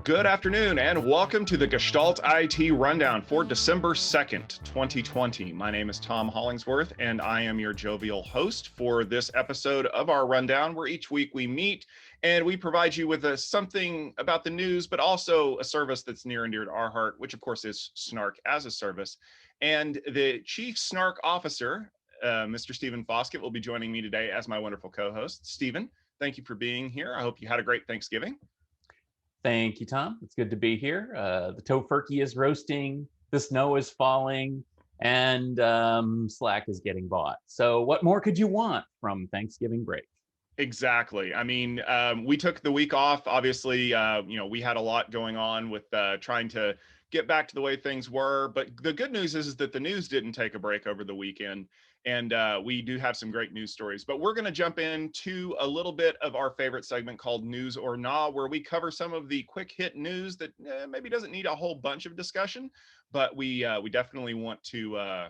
Good afternoon and welcome to the Gestalt IT Rundown for December 2nd, 2020. My name is Tom Hollingsworth and I am your jovial host for this episode of our rundown, where each week we meet and we provide you with something about the news, but also a service that's near and dear to our heart, which of course is Snark as a service. And the Chief Snark Officer, Mr. Stephen Foskett, will be joining me today as my wonderful co-host. Stephen, thank you for being here. I hope you had a great Thanksgiving. Thank you, Tom. It's good to be here. The tofurkey is roasting, the snow is falling, and Slack is getting bought. So what more could you want from Thanksgiving break? Exactly. I mean, we took the week off. Obviously, we had a lot going on with trying to get back to the way things were. But the good news is that the news didn't take a break over the weekend. And we do have some great news stories. But we're going to jump into a little bit of our favorite segment called News or Nah, where we cover some of the quick hit news that maybe doesn't need a whole bunch of discussion, but we definitely want to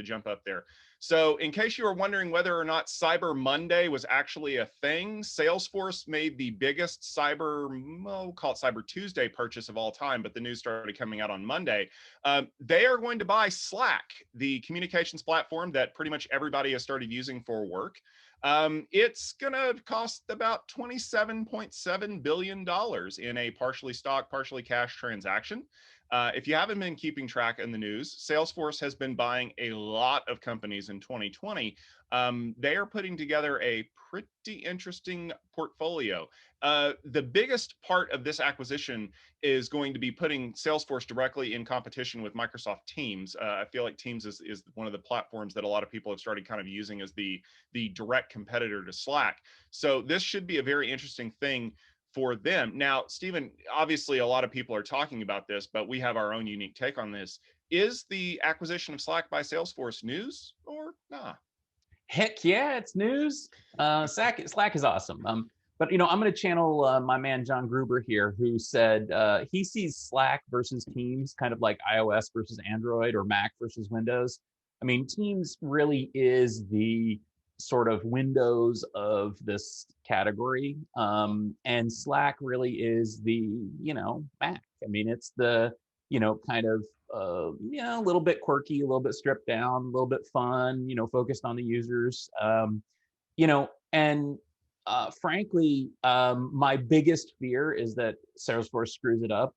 jump up there. So in case you were wondering whether or not Cyber Monday was actually a thing, Salesforce made the biggest call it Cyber Tuesday purchase of all time, but the news started coming out on Monday. They are going to buy Slack, the communications platform that pretty much everybody has started using for work. It's going to cost about $27.7 billion in a partially stock, partially cash transaction. If you haven't been keeping track in the news, Salesforce has been buying a lot of companies in 2020. They are putting together a pretty interesting portfolio. The biggest part of this acquisition is going to be putting Salesforce directly in competition with Microsoft Teams. I feel like Teams is one of the platforms that a lot of people have started kind of using as the direct competitor to Slack. So this should be a very interesting thing for them. Now, Stephen, obviously a lot of people are talking about this, but we have our own unique take on this. Is the acquisition of Slack by Salesforce news or nah? Heck yeah, it's news. Slack is awesome. But I'm going to channel my man John Gruber here, who said he sees Slack versus Teams kind of like iOS versus Android or Mac versus Windows. I mean, Teams really is the sort of Windows of this category, and Slack really is the Mac. I mean, it's the kind of a little bit quirky, a little bit stripped down, a little bit fun, focused on the users, and frankly, my biggest fear is that Salesforce screws it up.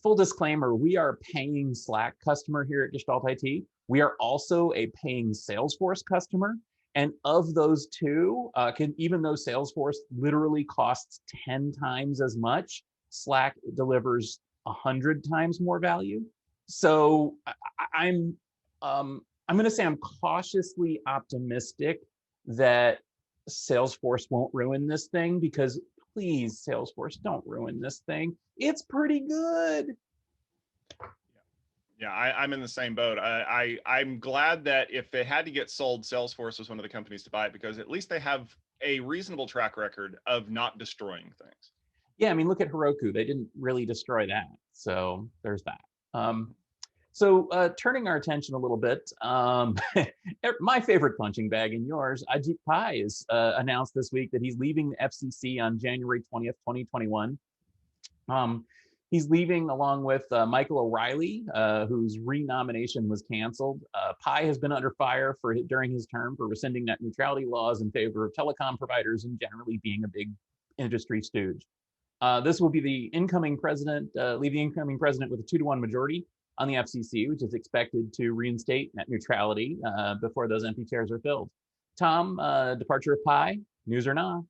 Full disclaimer, we are a paying Slack customer here at Gestalt IT. We are also a paying Salesforce customer. And of those two, even though Salesforce literally costs 10 times as much, Slack delivers 100 times more value. So I'm going to say I'm cautiously optimistic that Salesforce won't ruin this thing, because please, Salesforce, don't ruin this thing. It's pretty good. Yeah, I'm in the same boat. I'm glad that if they had to get sold, Salesforce was one of the companies to buy it, because at least they have a reasonable track record of not destroying things. Yeah, I mean, look at Heroku. They didn't really destroy that. So there's that. So turning our attention a little bit, my favorite punching bag and yours, Ajit Pai, is announced this week that he's leaving the FCC on January 20th, 2021. He's leaving along with Michael O'Reilly, whose renomination was canceled. Pai has been under fire during his term for rescinding net neutrality laws in favor of telecom providers and generally being a big industry stooge. This will be the incoming president, leave the incoming president with a 2-to-1 majority on the FCC, which is expected to reinstate net neutrality before those empty chairs are filled. Tom, departure of Pai, news or not?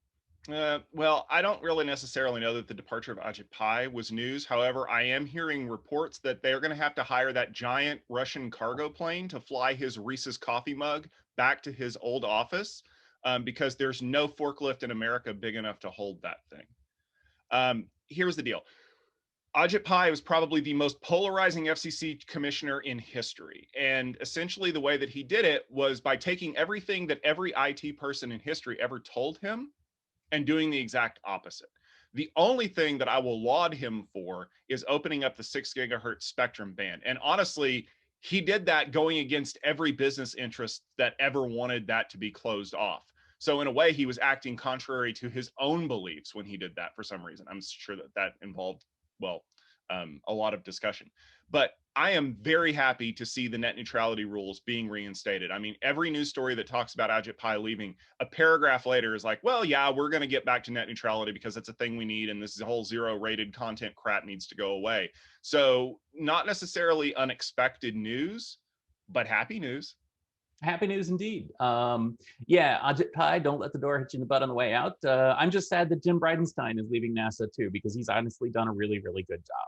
Well, I don't really necessarily know that the departure of Ajit Pai was news. However, I am hearing reports that they're going to have to hire that giant Russian cargo plane to fly his Reese's coffee mug back to his old office, because there's no forklift in America big enough to hold that thing. Here's the deal. Ajit Pai was probably the most polarizing FCC commissioner in history. And essentially the way that he did it was by taking everything that every IT person in history ever told him and doing the exact opposite. The only thing that I will laud him for is opening up the 6 gigahertz spectrum band. And honestly, he did that going against every business interest that ever wanted that to be closed off. So in a way, he was acting contrary to his own beliefs when he did that for some reason. I'm sure that that involved, well, a lot of discussion. But I am very happy to see the net neutrality rules being reinstated. I mean, every news story that talks about Ajit Pai leaving, a paragraph later is like, well, yeah, we're going to get back to net neutrality because it's a thing we need. And this whole zero rated content crap needs to go away. So not necessarily unexpected news, but happy news. Happy news indeed. Yeah, Ajit Pai, don't let the door hit you in the butt on the way out. I'm just sad that Jim Bridenstine is leaving NASA too, because he's honestly done a really, really good job.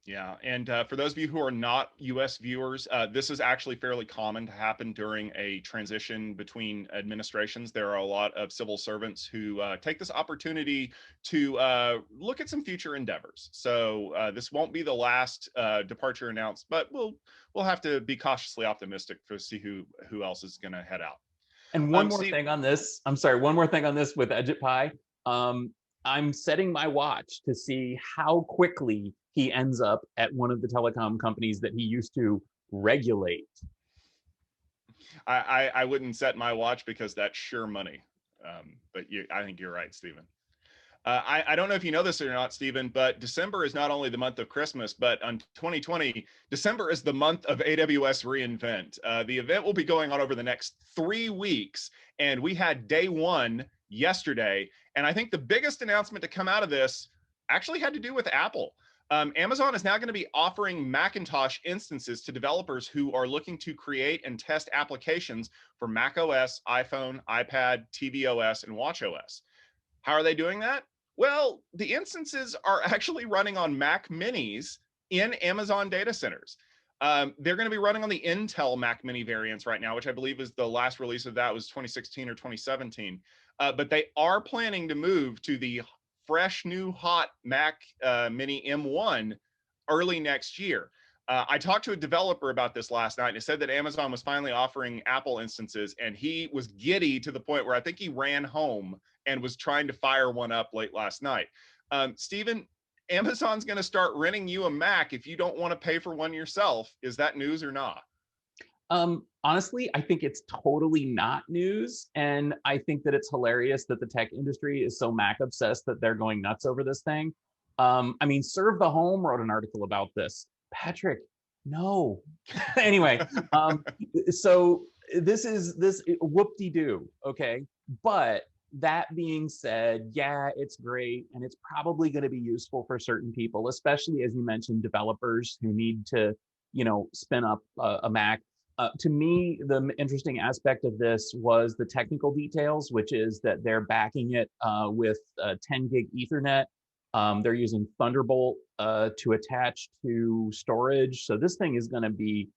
Yeah, and for those of you who are not U.S. viewers, this is actually fairly common to happen during a transition between administrations. There are a lot of civil servants who take this opportunity to look at some future endeavors. So this won't be the last departure announced, but we'll have to be cautiously optimistic to see who else is going to head out. And one more thing on this. I'm sorry, one more thing on this with Ajit Pai. I'm setting my watch to see how quickly he ends up at one of the telecom companies that he used to regulate. I wouldn't set my watch because that's sure money. But I think you're right, Stephen. I don't know if you know this or not, Stephen, but December is not only the month of Christmas, but on 2020, December is the month of AWS reInvent. The event will be going on over the next 3 weeks, and we had day one yesterday. And I think the biggest announcement to come out of this actually had to do with Apple. Amazon is now going to be offering Macintosh instances to developers who are looking to create and test applications for Mac OS, iPhone, iPad, tvOS, and watchOS. How are they doing that? Well, the instances are actually running on Mac Minis in Amazon data centers. They're going to be running on the Intel Mac Mini variants right now, which I believe is the last release of that was 2016 or 2017. But they are planning to move to the fresh, new, hot Mac Mini M1 early next year. I talked to a developer about this last night, and it said that Amazon was finally offering Apple instances, and he was giddy to the point where I think he ran home and was trying to fire one up late last night. Stephen, Amazon's going to start renting you a Mac if you don't want to pay for one yourself. Is that news or not? Honestly, I think it's totally not news. And I think that it's hilarious that the tech industry is so Mac obsessed that they're going nuts over this thing. I mean, Serve the Home wrote an article about this. Patrick, no. Anyway, so this whoop-de-doo, okay? But that being said, yeah, it's great. And it's probably going to be useful for certain people, especially as you mentioned, developers who need to, spin up a Mac. To me, the interesting aspect of this was the technical details, which is that they're backing it with 10 gig Ethernet. They're using Thunderbolt to attach to storage. So this thing is going to be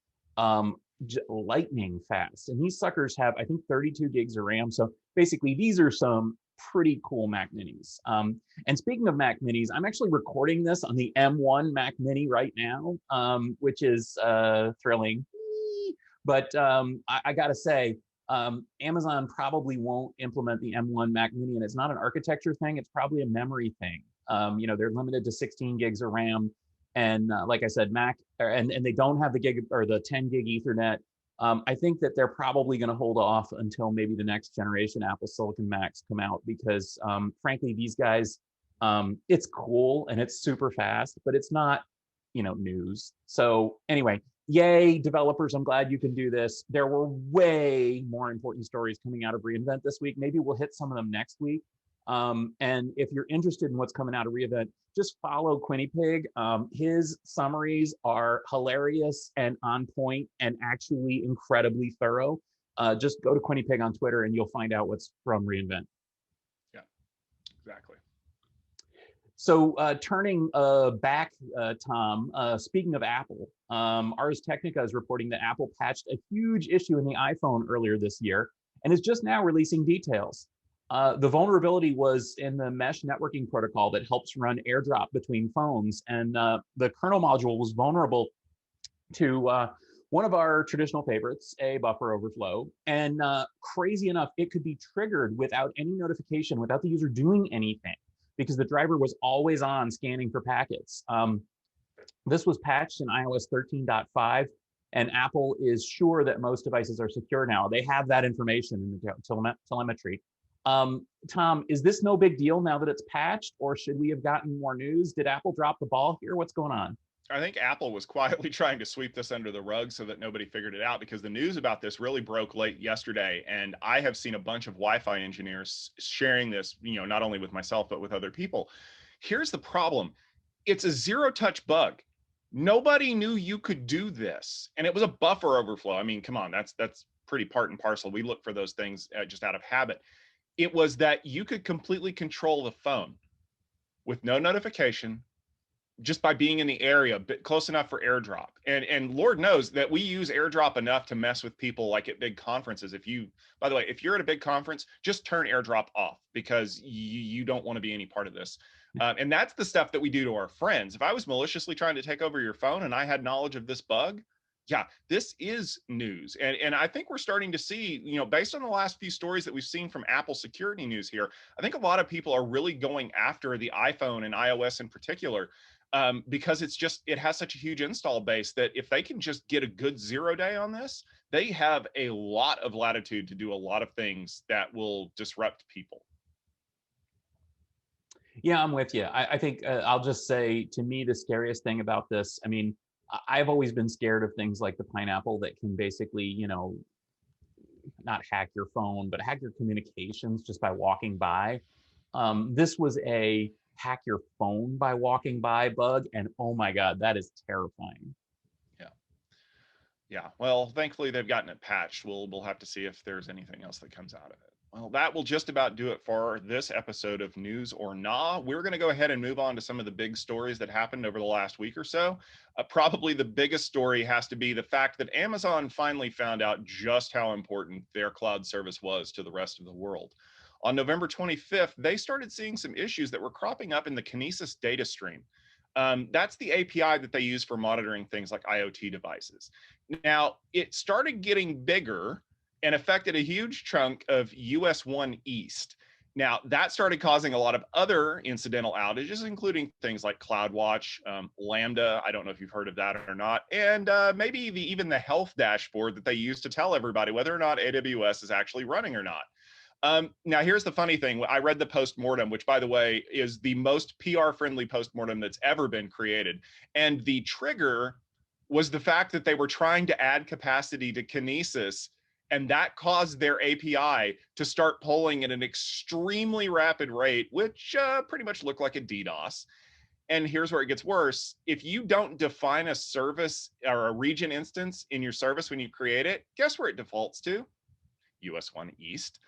lightning fast. And these suckers have, I think, 32 gigs of RAM. So basically, these are some pretty cool Mac Minis. And speaking of Mac Minis, I'm actually recording this on the M1 Mac Mini right now, which is thrilling. But I got to say, Amazon probably won't implement the M1 Mac Mini, and it's not an architecture thing. It's probably a memory thing. They're limited to 16 gigs of RAM. And like I said, and they don't have the gig or the 10 gig Ethernet. I think that they're probably going to hold off until maybe the next generation Apple Silicon Macs come out because, frankly, these guys, it's cool and it's super fast, but it's not, news. So anyway, yay, developers, I'm glad you can do this. There were way more important stories coming out of reInvent this week. Maybe we'll hit some of them next week. And if you're interested in what's coming out of reInvent, just follow Quinnypig. His summaries are hilarious and on point and actually incredibly thorough. Just go to Quinnypig on Twitter and you'll find out what's from reInvent. Yeah, exactly. So turning back, Tom, speaking of Apple, Ars Technica is reporting that Apple patched a huge issue in the iPhone earlier this year and is just now releasing details. The vulnerability was in the mesh networking protocol that helps run AirDrop between phones. And the kernel module was vulnerable to one of our traditional favorites, a buffer overflow. And crazy enough, it could be triggered without any notification, without the user doing anything, because the driver was always on scanning for packets. This was patched in iOS 13.5. and Apple is sure that most devices are secure now. They have that information in the telemetry. Tom, is this no big deal now that it's patched, or should we have gotten more news? Did Apple drop the ball here? What's going on? I think Apple was quietly trying to sweep this under the rug so that nobody figured it out, because the news about this really broke late yesterday. And I have seen a bunch of Wi-Fi engineers sharing this, not only with myself, but with other people. Here's the problem. It's a zero-touch bug. Nobody knew you could do this. And it was a buffer overflow. I mean, come on, that's pretty part and parcel. We look for those things just out of habit. It was that you could completely control the phone with no notification, just by being in the area, but close enough for AirDrop. And Lord knows that we use AirDrop enough to mess with people like at big conferences. By the way, if you're at a big conference, just turn AirDrop off, because you don't want to be any part of this. And that's the stuff that we do to our friends. If I was maliciously trying to take over your phone and I had knowledge of this bug, yeah, this is news. And I think we're starting to see, based on the last few stories that we've seen from Apple security news here, I think a lot of people are really going after the iPhone and iOS in particular, because it has such a huge install base that if they can just get a good 0-day on this, they have a lot of latitude to do a lot of things that will disrupt people. Yeah, I'm with you. I think I'll just say, to me, the scariest thing about this, I mean, I've always been scared of things like the pineapple that can basically, not hack your phone, but hack your communications just by walking by. This was a hack your phone by walking by bug, and oh my God, that is terrifying. Yeah. Well, thankfully they've gotten it patched. We'll have to see if there's anything else that comes out of it. Well, that will just about do it for this episode of News or Nah. We're going to go ahead and move on to some of the big stories that happened over the last week or so. Probably the biggest story has to be the fact that Amazon finally found out just how important their cloud service was to the rest of the world. On November 25th, they started seeing some issues that were cropping up in the Kinesis data stream. That's the API that they use for monitoring things like IoT devices. Now, it started getting bigger and affected a huge chunk of US 1 East. Now, that started causing a lot of other incidental outages, including things like CloudWatch, Lambda. I don't know if you've heard of that or not. And maybe even the health dashboard that they use to tell everybody whether or not AWS is actually running or not. Now, here's the funny thing. I read the postmortem, which, by the way, is the most PR-friendly postmortem that's ever been created. And the trigger was the fact that they were trying to add capacity to Kinesis, and that caused their API to start polling at an extremely rapid rate, which pretty much looked like a DDoS. And here's where it gets worse. If you don't define a service or a region instance in your service when you create it, guess where it defaults to? US 1 East.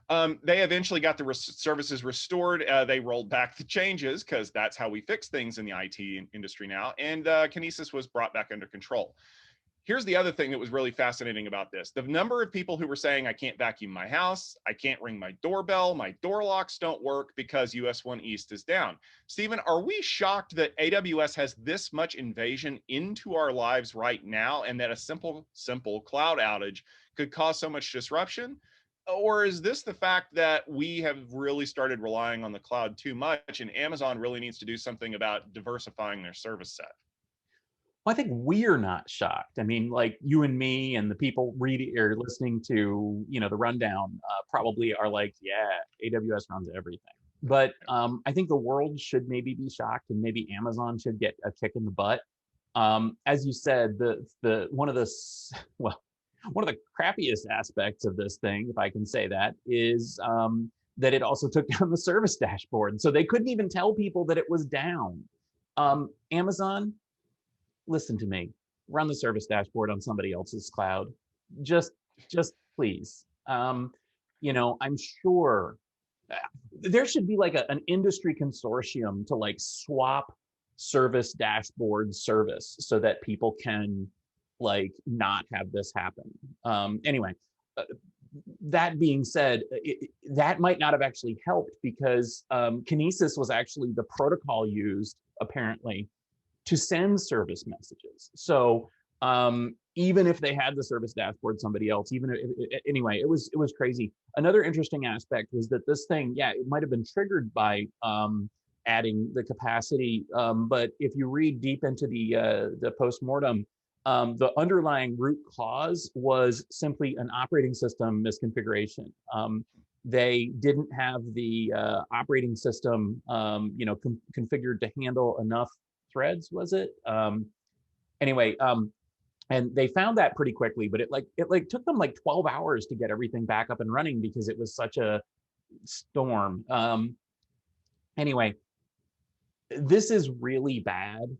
They eventually got the services restored. They rolled back the changes, because that's how we fix things in the IT industry now. And Kinesis was brought back under control. Here's the other thing that was really fascinating about this. The number of people who were saying, I can't vacuum my house, I can't ring my doorbell, my door locks don't work because US 1 East is down. Stephen, are we shocked that AWS has this much invasion into our lives right now, and that a simple cloud outage could cause so much disruption? Or is this the fact that we have really started relying on the cloud too much, and Amazon really needs to do something about diversifying their service set? Well, I think we're not shocked. I mean, like, you and me and the people reading or listening to, the rundown probably are like, yeah, AWS runs everything. But I think the world should maybe be shocked, and maybe Amazon should get a kick in the butt. As you said, one of the crappiest aspects of this thing, if I can say that, is that it also took down the service dashboard. So they couldn't even tell people that it was down. Amazon, listen to me, run the service dashboard on somebody else's cloud. Just please. I'm sure there should be like an industry consortium to like swap service dashboard service so that people can like not have this happen. Anyway, that being said, that might not have actually helped, because Kinesis was actually the protocol used apparently to send service messages. So even if they had the service dashboard, somebody else, anyway, it was crazy. Another interesting aspect was that this thing, yeah, it might have been triggered by adding the capacity, but if you read deep into the postmortem, The underlying root cause was simply an operating system misconfiguration. They didn't have the operating system, configured to handle enough threads, was it? Anyway, and they found that pretty quickly, but it took them like 12 hours to get everything back up and running because it was such a storm. Anyway, this is really bad,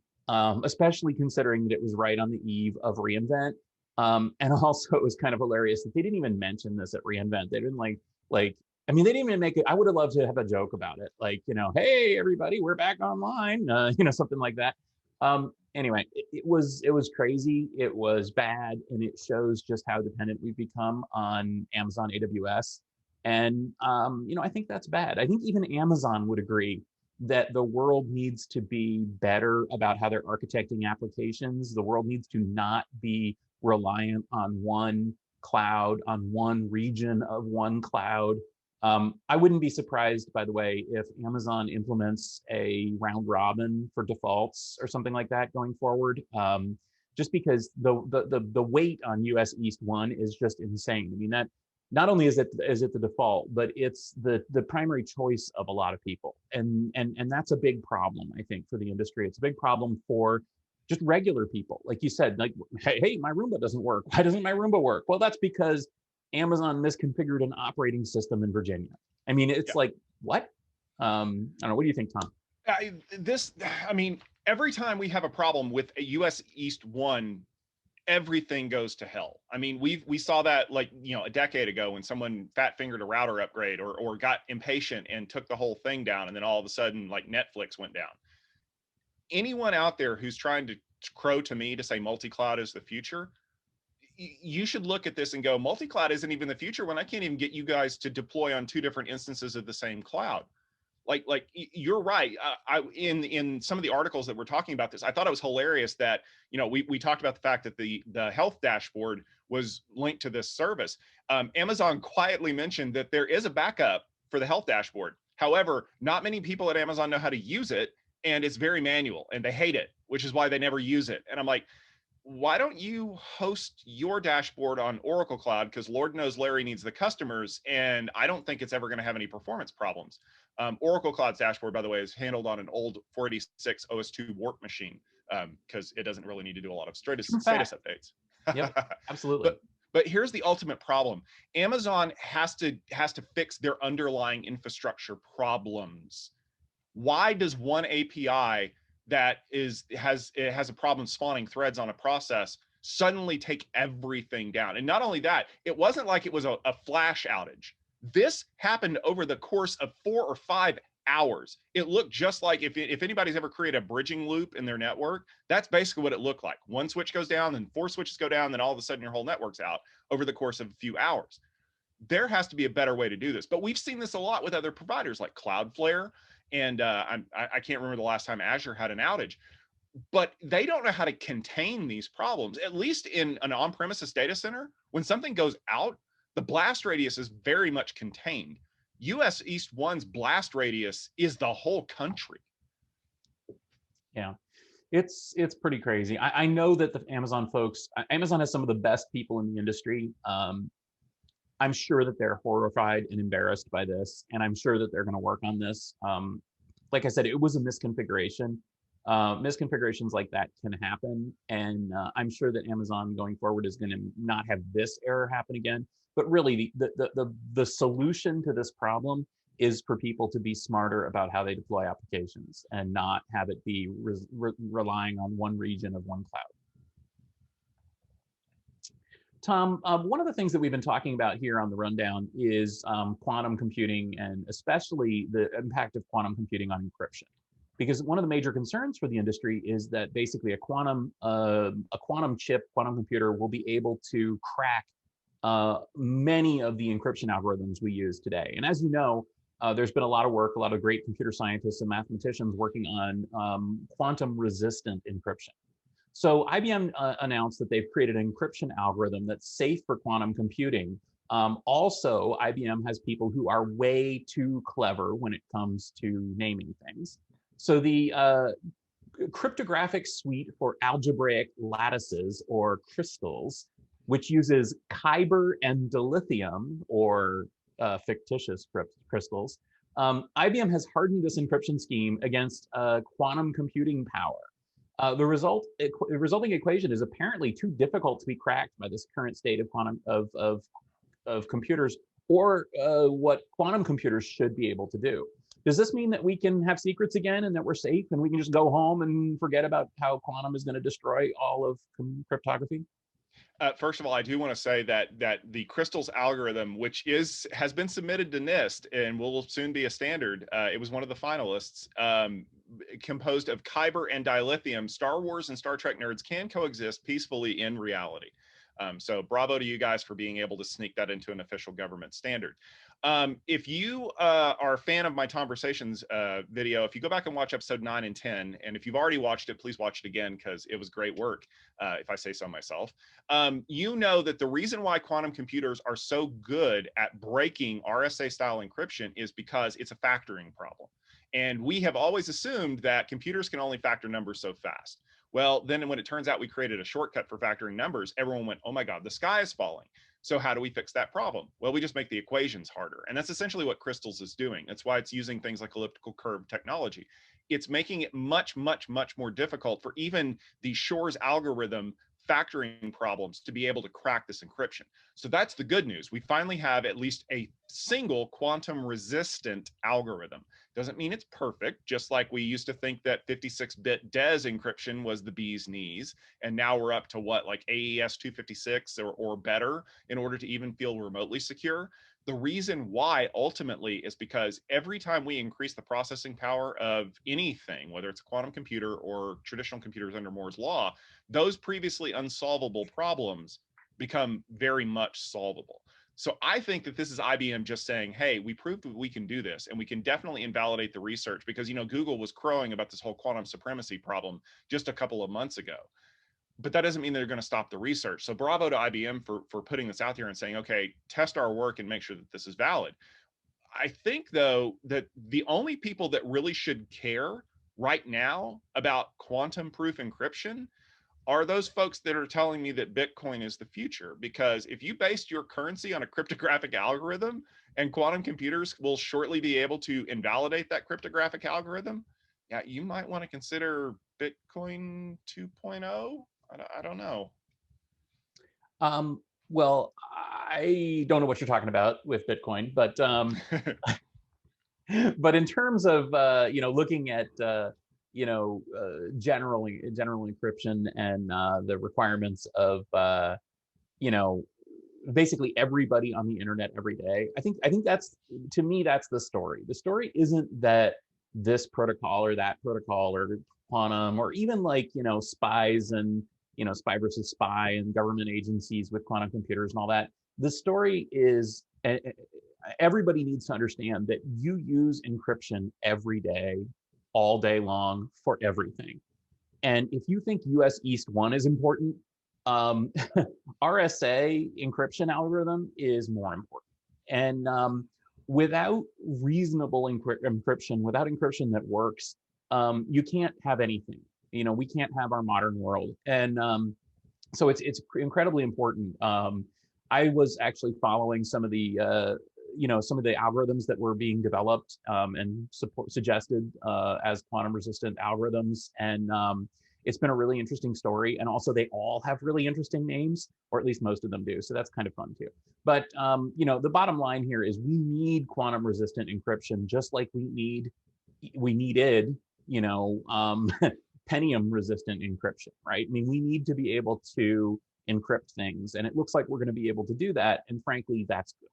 especially considering that it was right on the eve of reInvent. And also, it was kind of hilarious that they didn't even mention this at reInvent. They didn't I mean, they didn't even make it. I would have loved to have a joke about it, like, hey everybody, we're back online, something like that. Anyway, it was crazy. It was bad, and it shows just how dependent we've become on Amazon AWS. And I think that's bad. I think even Amazon would agree that the world needs to be better about how they're architecting applications. The world needs to not be reliant on one cloud, on one region of one cloud. I wouldn't be surprised, by the way, if Amazon implements a round robin for defaults or something like that going forward. Just because the weight on US East 1 is just insane. I mean, that not only is it the default, but it's the primary choice of a lot of people, and that's a big problem, I think, for the industry. It's a big problem for just regular people, like you said, like, hey, my Roomba doesn't work. Why doesn't my Roomba work? Well, that's because Amazon misconfigured an operating system in Virginia. I mean, it's like, what? I don't know. What do you think, Tom? Every time we have a problem with a US East 1, everything goes to hell. I mean, we saw that a decade ago when someone fat fingered a router upgrade or got impatient and took the whole thing down, and then all of a sudden, like, Netflix went down. Anyone out there who's trying to crow to me to say multi-cloud is the future, you should look at this and go, multi-cloud isn't even the future when I can't even get you guys to deploy on 2 different instances of the same cloud. Like you're right. In some of the articles that we're talking about this, I thought it was hilarious that we talked about the fact that the health dashboard was linked to this service. Amazon quietly mentioned that there is a backup for the health dashboard. However, not many people at Amazon know how to use it, and it's very manual, and they hate it, which is why they never use it. And I'm like, why don't you host your dashboard on Oracle Cloud? Because Lord knows Larry needs the customers, and I don't think it's ever going to have any performance problems. Oracle Cloud's dashboard, by the way, is handled on an old 486 OS2 warp machine, because it doesn't really need to do a lot of status updates. Yep, absolutely. But here's the ultimate problem. Amazon has to fix their underlying infrastructure problems. Why does one API that has a problem spawning threads on a process suddenly take everything down? And not only that, it wasn't like it was a flash outage. This happened over the course of 4 or 5 hours. It looked just like, if anybody's ever created a bridging loop in their network, that's basically what it looked like. One switch goes down, then 4 switches go down, then all of a sudden your whole network's out over the course of a few hours. There has to be a better way to do this. But we've seen this a lot with other providers like Cloudflare, and I can't remember the last time Azure had an outage. But they don't know how to contain these problems. At least in an on-premises data center, when something goes out, the blast radius is very much contained. US East 1's blast radius is the whole country. Yeah, it's pretty crazy. I know that the Amazon folks, Amazon has some of the best people in the industry. I'm sure that they're horrified and embarrassed by this, and I'm sure that they're going to work on this. Like I said, it was a misconfiguration. Misconfigurations like that can happen, and I'm sure that Amazon going forward is going to not have this error happen again. But really, the solution to this problem is for people to be smarter about how they deploy applications and not have it be relying on one region of one cloud. Tom, one of the things that we've been talking about here on the rundown is quantum computing, and especially the impact of quantum computing on encryption. Because one of the major concerns for the industry is that basically a quantum chip, quantum computer will be able to crack many of the encryption algorithms we use today. And as you know, there's been a lot of work, a lot of great computer scientists and mathematicians working on quantum resistant encryption. So IBM announced that they've created an encryption algorithm that's safe for quantum computing. Also, IBM has people who are way too clever when it comes to naming things. So the cryptographic suite for algebraic lattices or crystals, which uses Kyber and dilithium or fictitious crystals. IBM has hardened this encryption scheme against quantum computing power. The resulting equation is apparently too difficult to be cracked by this current state of quantum of computers, or what quantum computers should be able to do. Does this mean that we can have secrets again and that we're safe and we can just go home and forget about how quantum is going to destroy all of cryptography? First of all, I do want to say that the crystals algorithm, which has been submitted to NIST and will soon be a standard, it was one of the finalists, composed of Kyber and dilithium. Star Wars and Star Trek nerds can coexist peacefully in reality. So bravo to you guys for being able to sneak that into an official government standard. If you are a fan of my Conversations video, if you go back and watch episode 9 and 10, and if you've already watched it, please watch it again because it was great work, if I say so myself. You know that the reason why quantum computers are so good at breaking RSA-style encryption is because it's a factoring problem. And we have always assumed that computers can only factor numbers so fast. Well, then when it turns out we created a shortcut for factoring numbers, everyone went, oh my God, the sky is falling. So how do we fix that problem? Well, we just make the equations harder. And that's essentially what Crystals is doing. That's why it's using things like elliptical curve technology. It's making it much, much, much more difficult for even the Shor's algorithm factoring problems to be able to crack this encryption. So that's the good news. We finally have at least a single quantum resistant algorithm. Doesn't mean it's perfect, just like we used to think that 56-bit DES encryption was the bee's knees. And now we're up to what, like AES 256 or better in order to even feel remotely secure. The reason why ultimately is because every time we increase the processing power of anything, whether it's a quantum computer or traditional computers under Moore's law, those previously unsolvable problems become very much solvable. So I think that this is IBM just saying, hey, we proved that we can do this, and we can definitely invalidate the research, because, you know, Google was crowing about this whole quantum supremacy problem just a couple of months ago. But that doesn't mean they're going to stop the research. So bravo to IBM for putting this out there and saying, okay, test our work and make sure that this is valid. I think, though, that the only people that really should care right now about quantum proof encryption are those folks that are telling me that Bitcoin is the future. Because if you based your currency on a cryptographic algorithm, and quantum computers will shortly be able to invalidate that cryptographic algorithm, yeah, you might want to consider Bitcoin 2.0. I don't know. Well, I don't know what you're talking about with Bitcoin, but but in terms of looking at general encryption and the requirements of basically everybody on the internet every day, I think that's, to me, that's the story. The story isn't that this protocol or that protocol or quantum, or even like spies and spy versus spy and government agencies with quantum computers and all that. The story is, everybody needs to understand that you use encryption every day, all day long, for everything. And if you think US East 1 is important, RSA encryption algorithm is more important. And without reasonable encryption, without encryption that works, you can't have anything. We can't have our modern world. And so it's incredibly important. I was actually following some of the algorithms that were being developed and suggested as quantum resistant algorithms. And it's been a really interesting story. And also they all have really interesting names, or at least most of them do. So that's kind of fun too. But, the bottom line here is we need quantum resistant encryption, just like we needed, Pentium resistant encryption, right? I mean, we need to be able to encrypt things, and it looks like we're going to be able to do that. And frankly, that's good.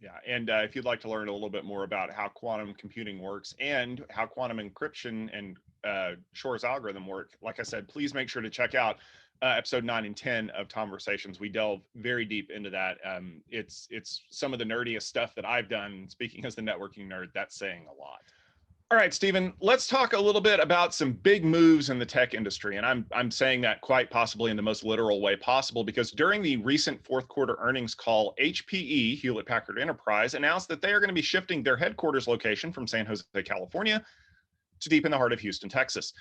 Yeah. And if you'd like to learn a little bit more about how quantum computing works and how quantum encryption and Shor's algorithm work, like I said, please make sure to check out episode 9 and 10 of Conversations. We delve very deep into that. It's some of the nerdiest stuff that I've done. Speaking as the networking nerd, that's saying a lot. All right, Stephen, let's talk a little bit about some big moves in the tech industry. And I'm saying that quite possibly in the most literal way possible, because during the recent fourth quarter earnings call, HPE, Hewlett Packard Enterprise, announced that they are going to be shifting their headquarters location from San Jose, California to deep in the heart of Houston, Texas.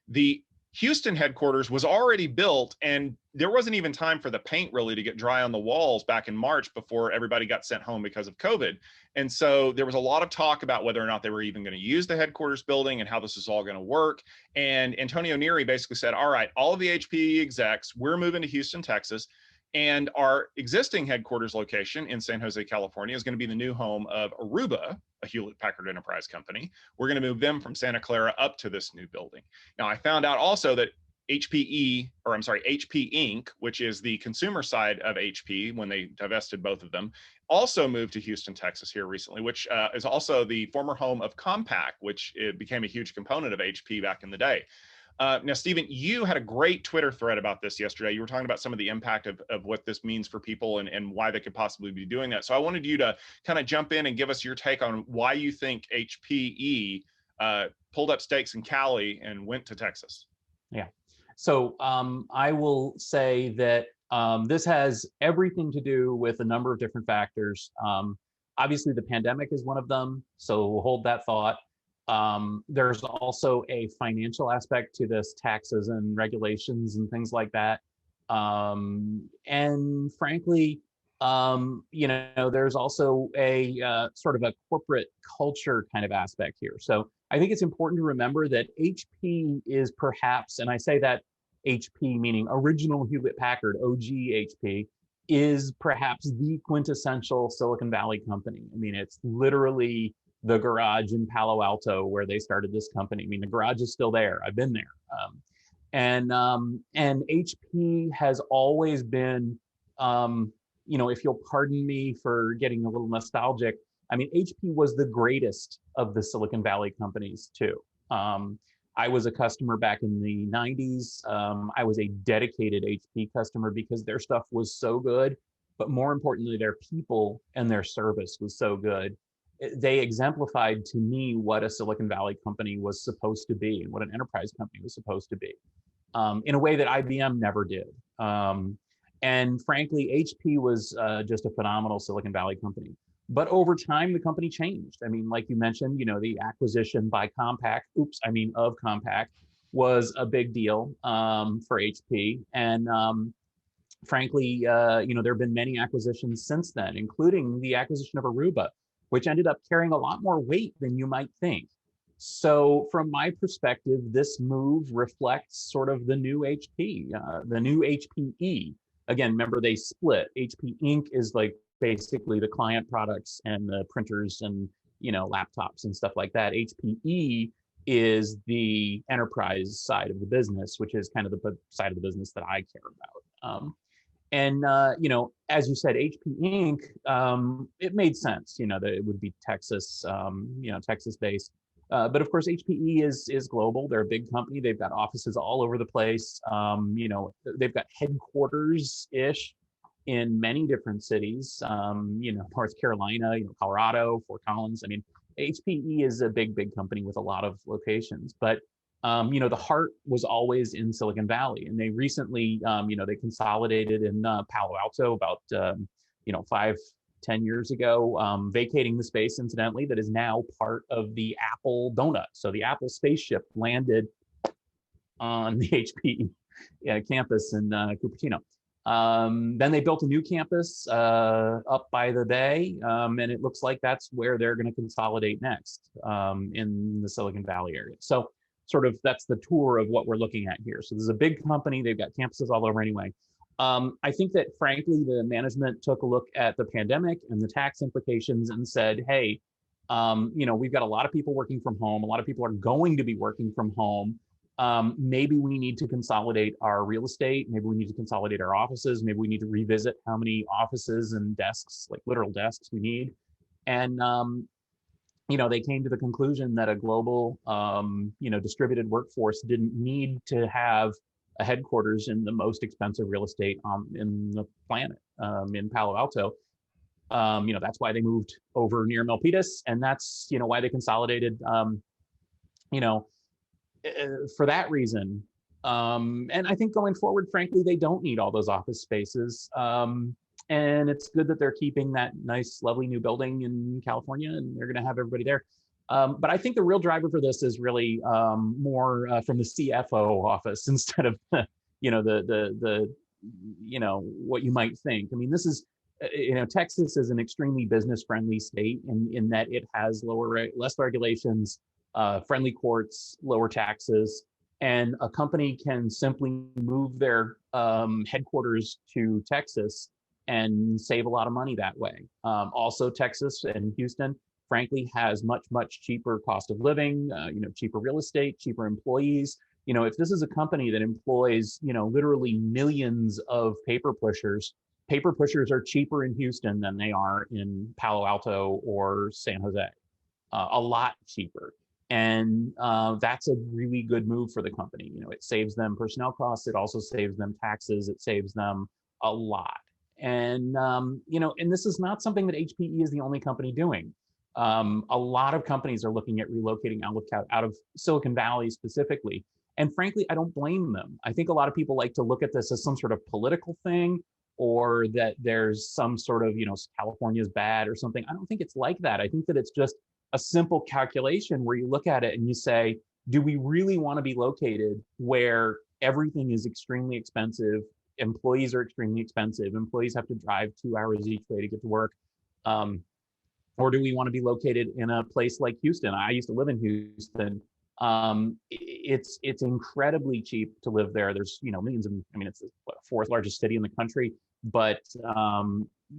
The Houston headquarters was already built, and there wasn't even time for the paint really to get dry on the walls back in March before everybody got sent home because of COVID. And so there was a lot of talk about whether or not they were even going to use the headquarters building and how this is all going to work. And Antonio Neri basically said, all right, all of the HPE execs, we're moving to Houston, Texas. And our existing headquarters location in San Jose, California, is going to be the new home of Aruba, a Hewlett-Packard Enterprise company. We're going to move them from Santa Clara up to this new building. Now, I found out also that HP Inc., which is the consumer side of HP when they divested both of them, also moved to Houston, Texas here recently, which is also the former home of Compaq, which it became a huge component of HP back in the day. Now, Stephen, you had a great Twitter thread about this yesterday. You were talking about some of the impact of what this means for people and why they could possibly be doing that. So I wanted you to kind of jump in and give us your take on why you think HPE pulled up stakes in Cali and went to Texas. Yeah. So I will say that this has everything to do with a number of different factors. Obviously, the pandemic is one of them. So we'll hold that thought. There's also a financial aspect to this, taxes and regulations and things like that. And frankly, there's also a sort of a corporate culture kind of aspect here. So I think it's important to remember that HP is perhaps, and I say that HP meaning original Hewlett-Packard, OG HP, is perhaps the quintessential Silicon Valley company. I mean, it's literally the garage in Palo Alto where they started this company. I mean, the garage is still there. I've been there. And HP has always been, if you'll pardon me for getting a little nostalgic, I mean, HP was the greatest of the Silicon Valley companies too. I was a customer back in the 90s. I was a dedicated HP customer because their stuff was so good, but more importantly, their people and their service was so good. They exemplified to me what a Silicon Valley company was supposed to be and what an enterprise company was supposed to be, in a way that IBM never did. And frankly, HP was just a phenomenal Silicon Valley company. But over time, the company changed. I mean, like you mentioned, the acquisition by of Compaq was a big deal for HP. And frankly, there have been many acquisitions since then, including the acquisition of Aruba, which ended up carrying a lot more weight than you might think. So from my perspective, this move reflects sort of the new HP, the new HPE. Again, remember they split. HP Inc. is like basically the client products and the printers and, laptops and stuff like that. HPE is the enterprise side of the business, which is kind of the side of the business that I care about. As you said, HP Inc., it made sense, that it would be Texas, Texas-based. But of course, HPE is global. They're a big company. They've got offices all over the place. They've got headquarters-ish in many different cities, North Carolina, Colorado, Fort Collins. I mean, HPE is a big, big company with a lot of locations, but the heart was always in Silicon Valley. And they recently, they consolidated in Palo Alto about, 5-10 years ago, vacating the space, incidentally, that is now part of the Apple donut. So the Apple spaceship landed on the HPE campus in Cupertino. Then they built a new campus up by the bay, and it looks like that's where they're going to consolidate next in the Silicon Valley area. So sort of that's the tour of what we're looking at here. So this is a big company. They've got campuses all over anyway. I think that, frankly, the management took a look at the pandemic and the tax implications and said, hey, we've got a lot of people working from home. A lot of people are going to be working from home. Maybe we need to consolidate our real estate. Maybe we need to consolidate our offices. Maybe we need to revisit how many offices and desks, like literal desks, we need. And, they came to the conclusion that a global, distributed workforce didn't need to have a headquarters in the most expensive real estate in the planet, in Palo Alto. That's why they moved over near Milpitas, and that's, why they consolidated, for that reason. And I think going forward, frankly, they don't need all those office spaces. And it's good that they're keeping that nice, lovely new building in California, and they're going to have everybody there. But I think the real driver for this is really more from the CFO office instead of the what you might think. I mean, this is Texas is an extremely business friendly state in that it has less regulations, friendly courts, lower taxes, and a company can simply move their headquarters to Texas and save a lot of money that way. Also, Texas and Houston, frankly, has much cheaper cost of living, cheaper real estate, cheaper employees. If this is a company that employs, literally millions of paper pushers are cheaper in Houston than they are in Palo Alto or San Jose, a lot cheaper. And that's a really good move for the company. It saves them personnel costs. It also saves them taxes. It saves them a lot. And, and this is not something that HPE is the only company doing. A lot of companies are looking at relocating out of Silicon Valley specifically. And frankly, I don't blame them. I think a lot of people like to look at this as some sort of political thing, or that there's some sort of, California's bad or something. I don't think it's like that. I think that it's just a simple calculation where you look at it and you say, do we really want to be located where everything is extremely expensive? Employees are extremely expensive. Employees have to drive 2 hours each way to get to work. Or do we want to be located in a place like Houston? I used to live in Houston. It's incredibly cheap to live there. There's millions of, it's the fourth largest city in the country, but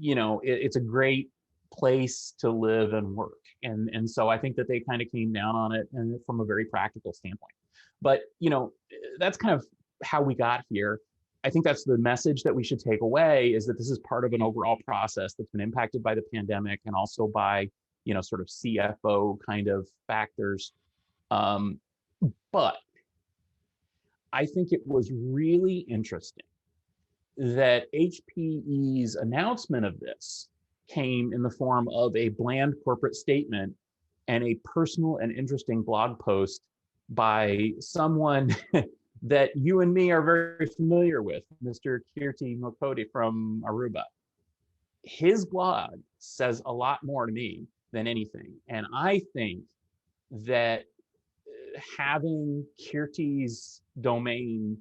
it's a great place to live and work. And so I think that they kind of came down on it and from a very practical standpoint. But that's kind of how we got here. I think that's the message that we should take away, is that this is part of an overall process that's been impacted by the pandemic and also by, sort of CFO kind of factors. But I think it was really interesting that HPE's announcement of this came in the form of a bland corporate statement and a personal and interesting blog post by someone that you and me are very familiar with, Mr. Kirti Mokodi from Aruba. His blog says a lot more to me than anything. And I think that having Kirti's domain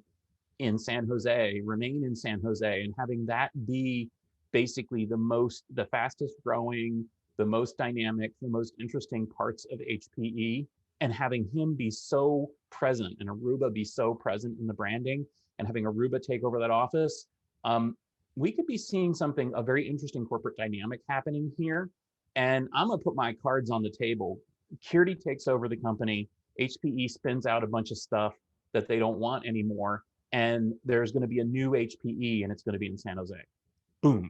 in San Jose, remain in San Jose, and having that be basically the fastest growing, the most dynamic, the most interesting parts of HPE, and having him be so present and Aruba be so present in the branding, and having Aruba take over that office, we could be seeing a very interesting corporate dynamic happening here. And I'm gonna put my cards on the table. Kirti takes over the company, HPE spins out a bunch of stuff that they don't want anymore, and there's gonna be a new HPE, and it's gonna be in San Jose. Boom.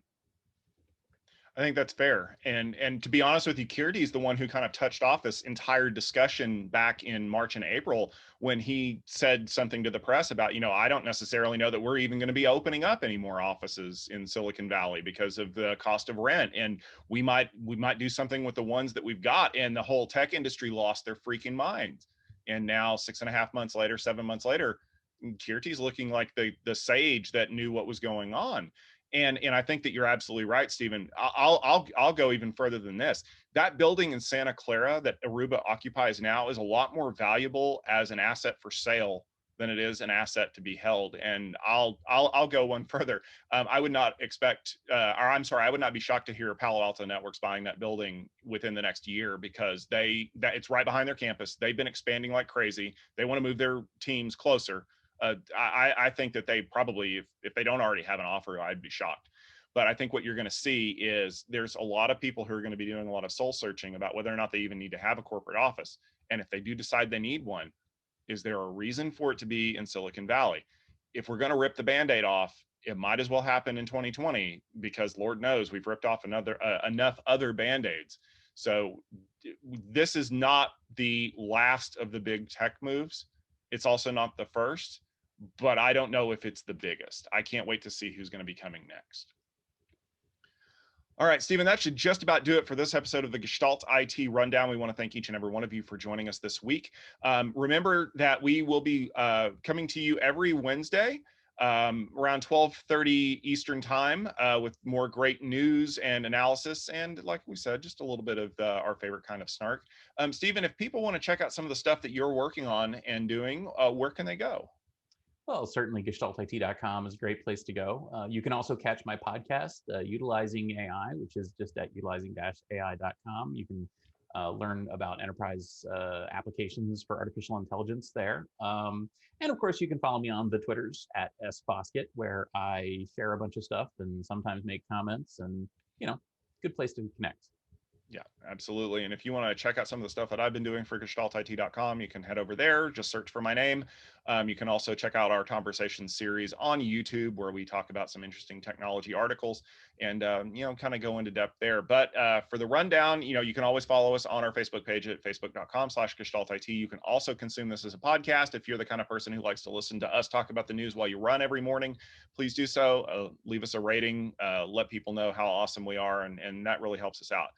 I think that's fair. And to be honest with you, Kirti is the one who kind of touched off this entire discussion back in March and April when he said something to the press about, I don't necessarily know that we're even going to be opening up any more offices in Silicon Valley because of the cost of rent. And we might do something with the ones that we've got. And the whole tech industry lost their freaking minds. And now 6.5 months later, 7 months later, Kirti's looking like the sage that knew what was going on. And I think that you're absolutely right, Stephen. I'll go even further than this. That building in Santa Clara that Aruba occupies now is a lot more valuable as an asset for sale than it is an asset to be held. And I'll go one further. I would not expect, I would not be shocked to hear Palo Alto Networks buying that building within the next year, because it's right behind their campus. They've been expanding like crazy. They want to move their teams closer. I think that they probably, if they don't already have an offer, I'd be shocked. But I think what you're going to see is there's a lot of people who are going to be doing a lot of soul searching about whether or not they even need to have a corporate office. And if they do decide they need one, is there a reason for it to be in Silicon Valley? If we're going to rip the Band-Aid off, it might as well happen in 2020, because Lord knows we've ripped off enough other Band-Aids. So this is not the last of the big tech moves. It's also not the first, but I don't know if it's the biggest. I can't wait to see who's going to be coming next. All right, Stephen, that should just about do it for this episode of the Gestalt IT Rundown. We want to thank each and every one of you for joining us this week. Remember that we will be coming to you every Wednesday around 12:30 Eastern time with more great news and analysis. And like we said, just a little bit of our favorite kind of snark. Stephen, if people want to check out some of the stuff that you're working on and doing, where can they go? Well, certainly gestaltit.com is a great place to go. You can also catch my podcast, Utilizing AI, which is just at utilizing-ai.com. You can learn about enterprise applications for artificial intelligence there. And of course, you can follow me on the Twitters at sfoskett, where I share a bunch of stuff and sometimes make comments, and good place to connect. Yeah, absolutely. And if you want to check out some of the stuff that I've been doing for gestaltit.com, you can head over there, just search for my name. You can also check out our conversation series on YouTube, where we talk about some interesting technology articles and, kind of go into depth there. But for the rundown, you can always follow us on our Facebook page at facebook.com/gestaltit. You can also consume this as a podcast. If you're the kind of person who likes to listen to us talk about the news while you run every morning, please do so. Leave us a rating, let people know how awesome we are, and that really helps us out.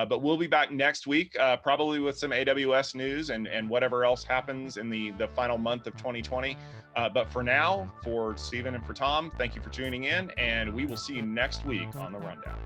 But we'll be back next week, probably with some AWS news and whatever else happens in the final month of 2020. But for now, for Stephen and for Tom, thank you for tuning in, and we will see you next week on The Rundown.